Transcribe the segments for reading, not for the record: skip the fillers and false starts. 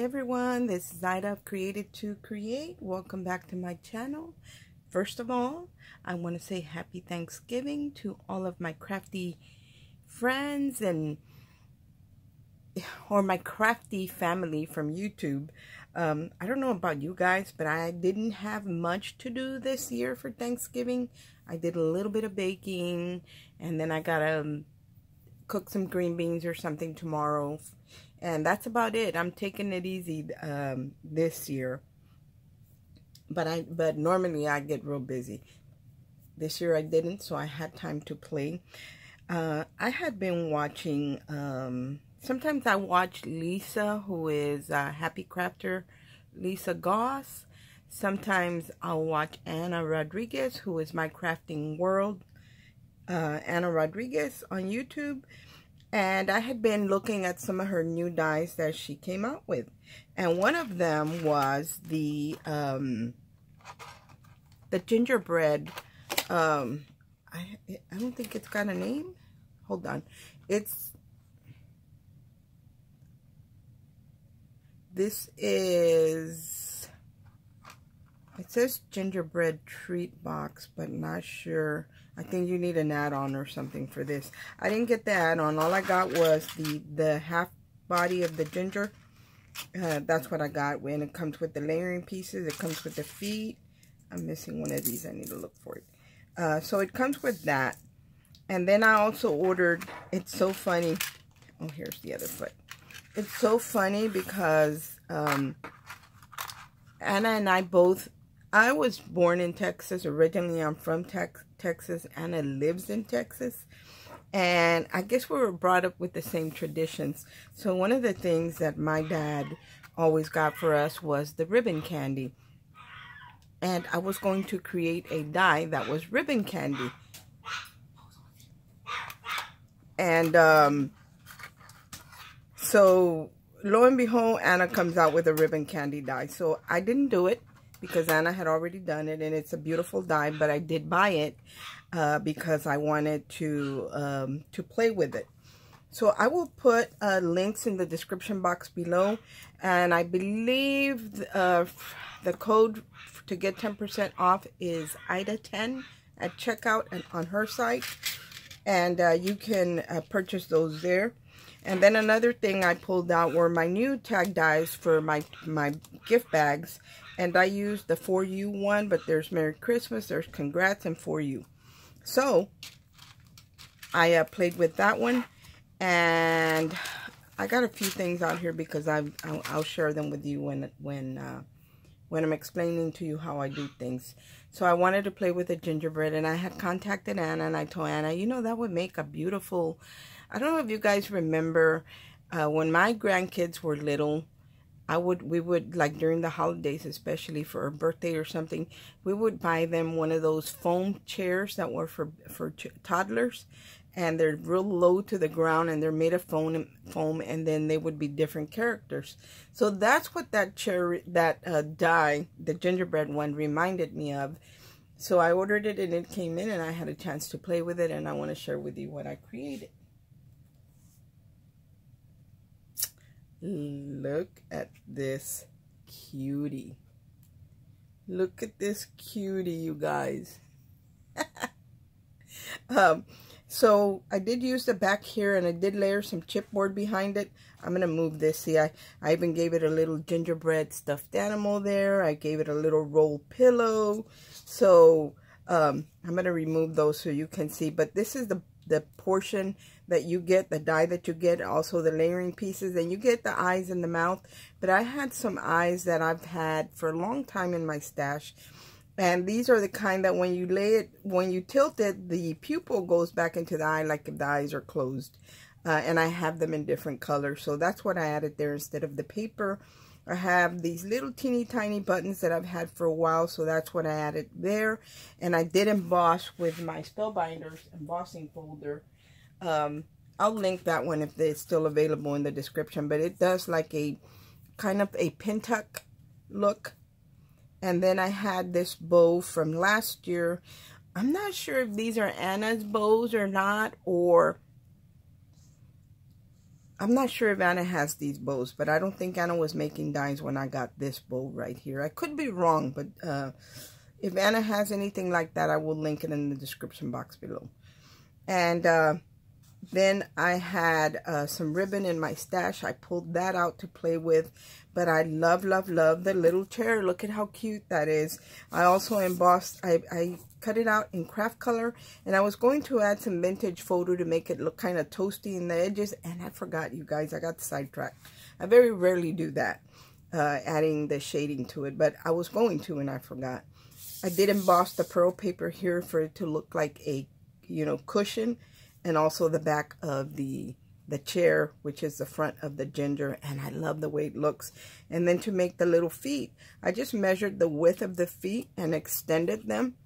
Hey everyone, this is Ida of Created to Create. Welcome back to my channel. First of all, I want to say happy Thanksgiving to all of my crafty friends or my crafty family from YouTube. I don't know about you guys, but I didn't have much to do this year for Thanksgiving. I did a little bit of baking, and then I gotta cook some green beans or something tomorrow. And that's about it. I'm taking it easy this year. But normally I get real busy. This year I didn't, so I had time to play. I had been watching, sometimes I watch Lisa, who is a Happy Crafter, Lisa Goss. Sometimes I'll watch Anna Rodriguez, who is My Crafting World, Anna Rodriguez on YouTube. And I had been looking at some of her new dies that she came out with. And one of them was the gingerbread, I don't think it's got a name. Hold on. This is, it says gingerbread treat box, but not sure. I think you need an add-on or something for this. I didn't get the add-on. All I got was the half body of the ginger. That's what I got. When it comes with the layering pieces, it comes with the feet. I'm missing one of these. I need to look for it. So it comes with that. And then I also ordered, it's so funny. Oh, here's the other foot. It's so funny because Anna and I both, I was born in Texas. Originally, I'm from Texas. Anna lives in Texas. And I guess we were brought up with the same traditions. So one of the things that my dad always got for us was the ribbon candy. And I was going to create a die that was ribbon candy. And so lo and behold, Anna comes out with a ribbon candy die. So I didn't do it, because Anna had already done it, and it's a beautiful die, but I did buy it because I wanted to play with it. So I will put links in the description box below, and I believe the code to get 10% off is IDA10 at checkout and on her site, and you can purchase those there. And then another thing I pulled out were my new tag dies for my gift bags. And I used the For You one, but there's Merry Christmas, there's Congrats, and For You. So I played with that one, and I got a few things out here because I'll share them with you when I'm explaining to you how I do things. So I wanted to play with the gingerbread, and I had contacted Anna, and I told Anna, you know, that would make a beautiful. I don't know if you guys remember when my grandkids were little. We would, like during the holidays, especially for a birthday or something, we would buy them one of those foam chairs that were for toddlers, and they're real low to the ground, and they're made of foam, and then they would be different characters. So that's what that chair, that die, the gingerbread one, reminded me of. So I ordered it, and it came in, and I had a chance to play with it, and I want to share with you what I created. Look at this cutie. Look at this cutie, you guys. So I did use the back here, and I did layer some chipboard behind it. I'm going to move this. See, I even gave it a little gingerbread stuffed animal there. I gave it a little roll pillow. So I'm going to remove those so you can see. But this is the portion that you get, the die that you get, also the layering pieces, and you get the eyes and the mouth. But I had some eyes that I've had for a long time in my stash, and these are the kind that when you lay it, when you tilt it, the pupil goes back into the eye like if the eyes are closed. And I have them in different colors, so that's what I added there instead of the paper. I have these little teeny tiny buttons that I've had for a while, so that's what I added there. And I did emboss with my Spellbinders embossing folder. I'll link that one if it's still available in the description, but it does like a kind of a pin tuck look. And then I had this bow from last year. I'm not sure if these are Anna's bows or not, or I'm not sure if Anna has these bows, but I don't think Anna was making dies when I got this bow right here. I could be wrong, but if Anna has anything like that, I will link it in the description box below. And then I had some ribbon in my stash. I pulled that out to play with, but I love, love, love the little chair. Look at how cute that is. I also embossed, I cut it out in craft color, and I was going to add some vintage photo to make it look kind of toasty in the edges, and I forgot, you guys. I got sidetracked. I very rarely do that, adding the shading to it, but I was going to, and I forgot. I did emboss the pearl paper here for it to look like a, you know, cushion, and also the back of the chair, which is the front of the ginger, and I love the way it looks. And then to make the little feet, I just measured the width of the feet and extended them.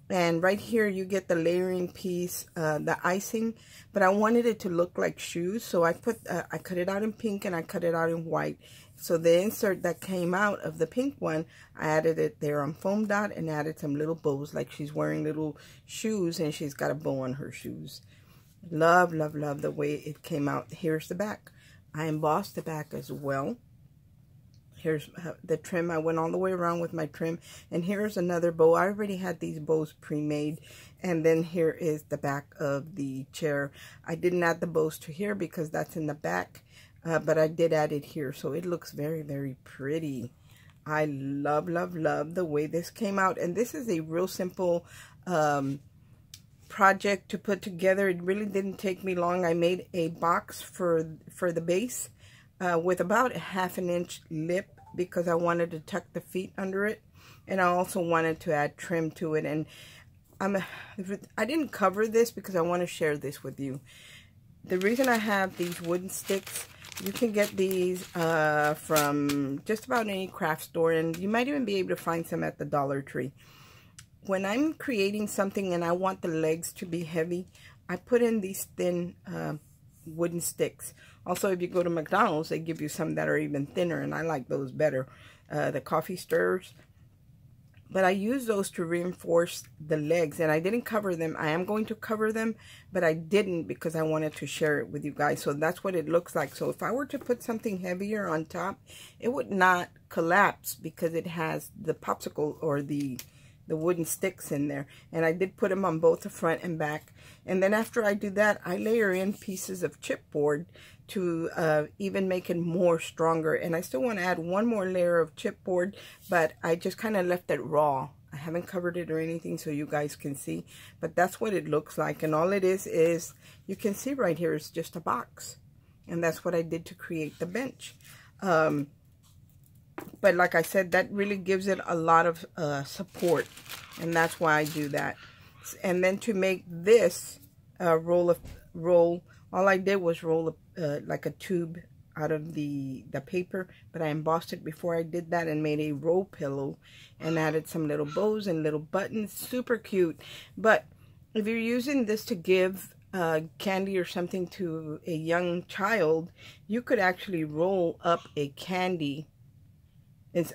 And right here you get the layering piece, the icing, but I wanted it to look like shoes, so I put I cut it out in pink and I cut it out in white. So the insert that came out of the pink one, I added it there on foam dot and added some little bows, like she's wearing little shoes and she's got a bow on her shoes. Love, love, love the way it came out. Here's the back. I embossed the back as well. Here's the trim. I went all the way around with my trim. And here's another bow. I already had these bows pre-made. And then here is the back of the chair. I didn't add the bows to here because that's in the back. But I did add it here. So it looks very, very pretty. I love, love, love the way this came out. And this is a real simple project to put together. It really didn't take me long. I made a box for the base with about a 1/2 inch lip because I wanted to tuck the feet under it, and I also wanted to add trim to it. And I didn't cover this because I want to share this with you. The reason I have these wooden sticks, you can get these from just about any craft store, and you might even be able to find some at the Dollar Tree. When I'm creating something and I want the legs to be heavy, I put in these thin wooden sticks. Also, if you go to McDonald's, they give you some that are even thinner, and I like those better. The coffee stirrers. But I use those to reinforce the legs, and I didn't cover them. I am going to cover them, but I didn't because I wanted to share it with you guys. So that's what it looks like. So if I were to put something heavier on top, it would not collapse because it has the popsicle or the wooden sticks in there. And I did put them on both the front and back. And then after I do that, I layer in pieces of chipboard to even make it more stronger. And I still want to add one more layer of chipboard, but I just kind of left it raw. I haven't covered it or anything so you guys can see, but that's what it looks like. And all it is you can see right here, it's just a box. And that's what I did to create the bench. But like I said, that really gives it a lot of support, and that's why I do that. And then to make this roll, all I did was roll like a tube out of the paper, but I embossed it before I did that and made a roll pillow and added some little bows and little buttons. Super cute. But if you're using this to give candy or something to a young child, you could actually roll up a candy.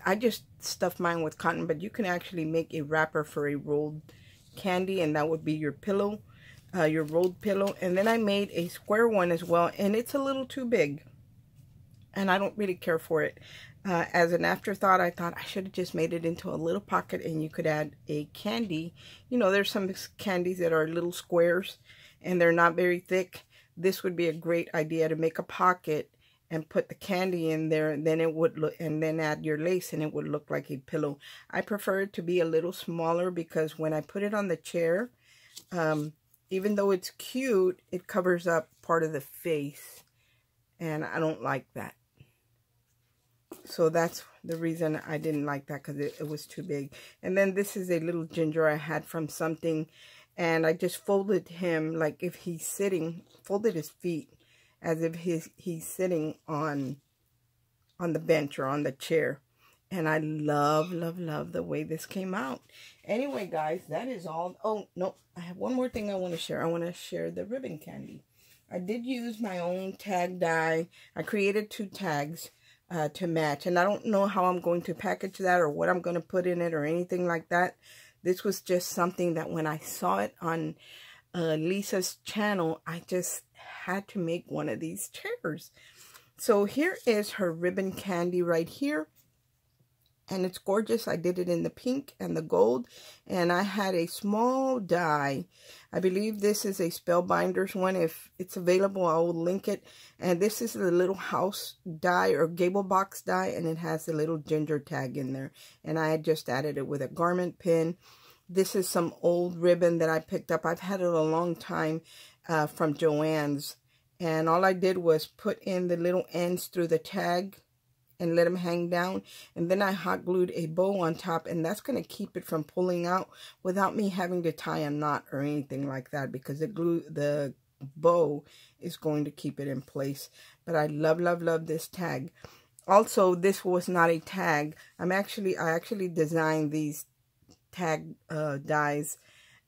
I just stuffed mine with cotton, but you can actually make a wrapper for a rolled candy, and that would be your pillow, your rolled pillow. And then I made a square one as well, and it's a little too big, and I don't really care for it. As an afterthought, I thought I should have just made it into a little pocket, and you could add a candy. You know, there's some candies that are little squares, and they're not very thick. This would be a great idea to make a pocket and put the candy in there, and then it would look, and then add your lace, and it would look like a pillow. I prefer it to be a little smaller because when I put it on the chair, even though it's cute, it covers up part of the face, and I don't like that. So that's the reason I didn't like that, because it was too big. And then this is a little ginger I had from something, and I just folded him like if he's sitting, folded his feet as if he's sitting on the bench or on the chair. And I love, love, love the way this came out. Anyway, guys, that is all. Oh, no, I have one more thing I want to share. I want to share the ribbon candy. I did use my own tag die. I created 2 tags to match. And I don't know how I'm going to package that or what I'm going to put in it or anything like that. This was just something that when I saw it on Lisa's channel, I just had to make one of these chairs. So here is her ribbon candy right here. And it's gorgeous. I did it in the pink and the gold. And I had a small die. I believe this is a Spellbinders one. If it's available, I will link it. And this is the little house die or gable box die. And it has a little ginger tag in there. And I had just added it with a garment pin. This is some old ribbon that I picked up. I've had it a long time from Joann's. And all I did was put in the little ends through the tag and let them hang down. And then I hot glued a bow on top, and that's going to keep it from pulling out without me having to tie a knot or anything like that, because the bow is going to keep it in place. But I love, love, love this tag. Also, this was not a tag. I actually designed these tag dies,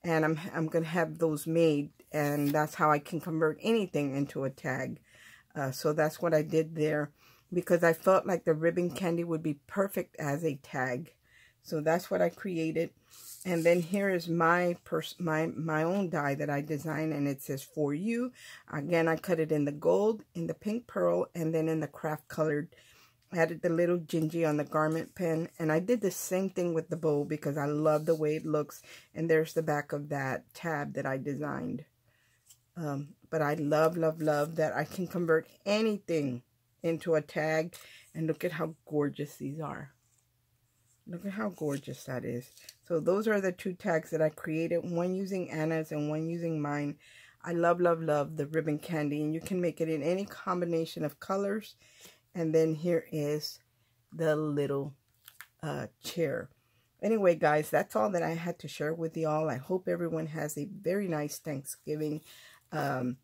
and I'm going to have those made, and that's how I can convert anything into a tag. So that's what I did there, because I felt like the ribbon candy would be perfect as a tag. So that's what I created. And then here is my own die that I designed, and it says "For You." Again, I cut it in the gold, in the pink pearl, and then in the craft colored. Added the little gingy on the garment pin, and I did the same thing with the bow because I love the way it looks. And there's the back of that tab that I designed. But I love, love, love that I can convert anything into a tag. And look at how gorgeous these are. Look at how gorgeous that is. So those are the two tags that I created, one using Anna's and one using mine. I love, love, love the ribbon candy, and you can make it in any combination of colors. And then here is the little chair. Anyway, guys, that's all that I had to share with y'all. I hope everyone has a very nice Thanksgiving. I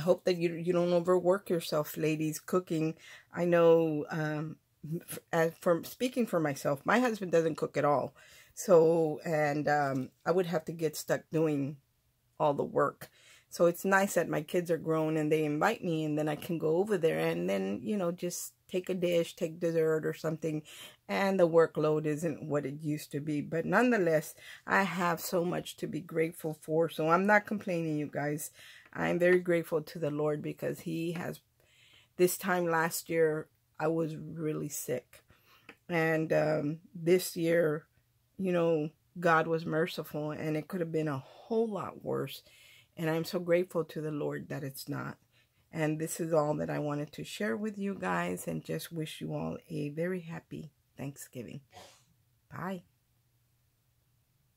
hope that you don't overwork yourself, ladies, cooking. I know, speaking for myself, my husband doesn't cook at all. So, and I would have to get stuck doing all the work. So it's nice that my kids are grown and they invite me, and then I can go over there and then, you know, just take a dish, take dessert or something. And the workload isn't what it used to be. But nonetheless, I have so much to be grateful for. So I'm not complaining, you guys. I'm very grateful to the Lord, because He has, this time last year, I was really sick. And this year, you know, God was merciful, and it could have been a whole lot worse. And I'm so grateful to the Lord that it's not. And this is all that I wanted to share with you guys, and just wish you all a very happy Thanksgiving. Bye.